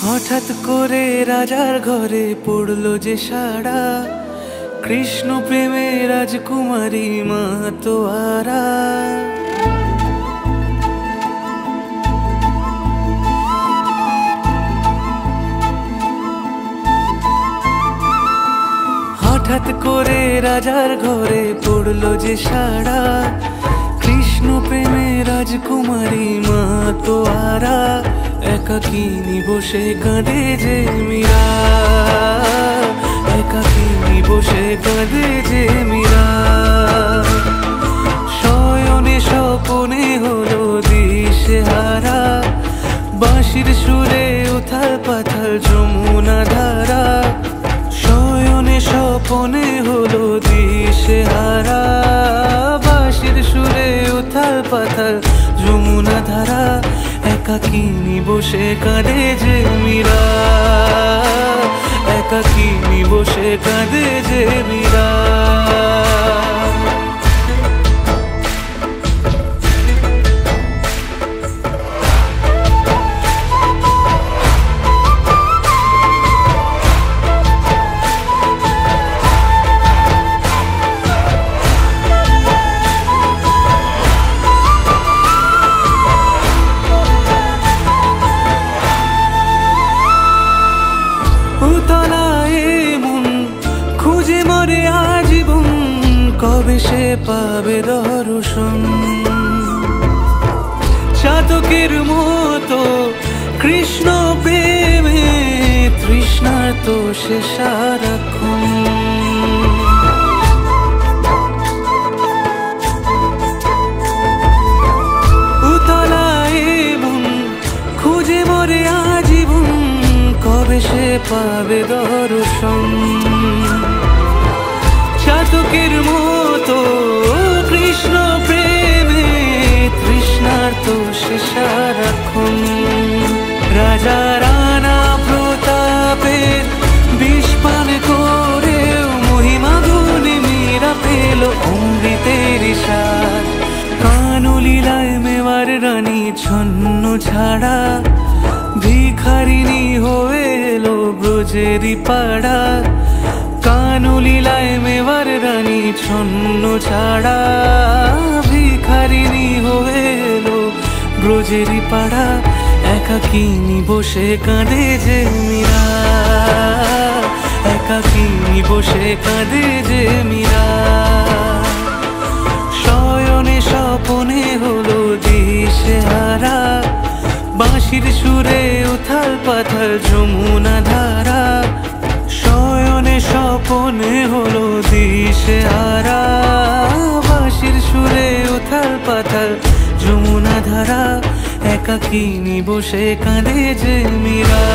হঠাৎ করে রাজার ঘরে পড়লো যে সাড়া, কৃষ্ণ প্রেমে রাজকুমারী মাতোয়ারা। হঠাৎ করে রাজার ঘরে পড়লো যে সাড়া, কৃষ্ণ প্রেমে রাজকুমারী মাতোয়ারা। একাকিনী বসে কাঁদে যে মীরা, একাকিনী বসে কাঁদে যে মীরা। শয়নে স্বপনে হলো দিশেহারা, বাঁশির সুরে উথাল পাথাল যমুনা ধারা। শয়নে স্বপনে হলো দিশেহারা, বাঁশির সুরে উথাল পাথাল যমুনা ধারা। একাকিনী বসে কাঁদে যে মীরা, একাকিনী বসে কাঁদে যে মীরা। খুঁজে মরে আজীবন, কবে সে পাবে দর্শন। চাতকের মতো কৃষ্ণ প্রেমে তৃষ্ণার্ত সে সারাক্ষণ। উতলায় মন খুঁজে মরে আজীবন, কবে সে পাবে দর্শন। চাতকের মতো কৃষ্ণ প্রেমে তৃষ্ণার্ত সে সারাক্ষণ। রাজা রানা প্রতাপের বিষ পান করেও মহিমা গুণে মীরা পেল অমৃতের স্বাদ। কানলীলায় মেওয়ার রানী ছন্ন ছাড়া, ভিখারিনী হয়ে এলো ব্রজেরই পাড়া। কানলীলায় মেওয়ার রানী ছন্ন ছাড়া, ভিখারিনী হয়ে এলো ব্রজেরই পাড়া। একাকিনী বসে কাঁদে যে মীরা, একাকিনী বসে কাঁদে যে মীরা। শয়নে স্বপনে হলো দিশেহারা, বাঁশির সুরে উথাল পাথাল যমুনা ধারা। শয়নে স্বপনে হলো দিশেহারা, বাঁশির সুরে উথাল পাথাল যমুনা ধারা। একাকিনী বসে কাঁদে যে মীরা,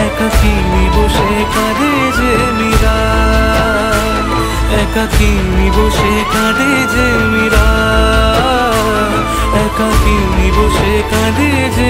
একাকিনী বসে কাঁদে যে মীরা, একাকিনী বসে কাঁদে যে মীরা, একাকিনী বসে কাঁদে যে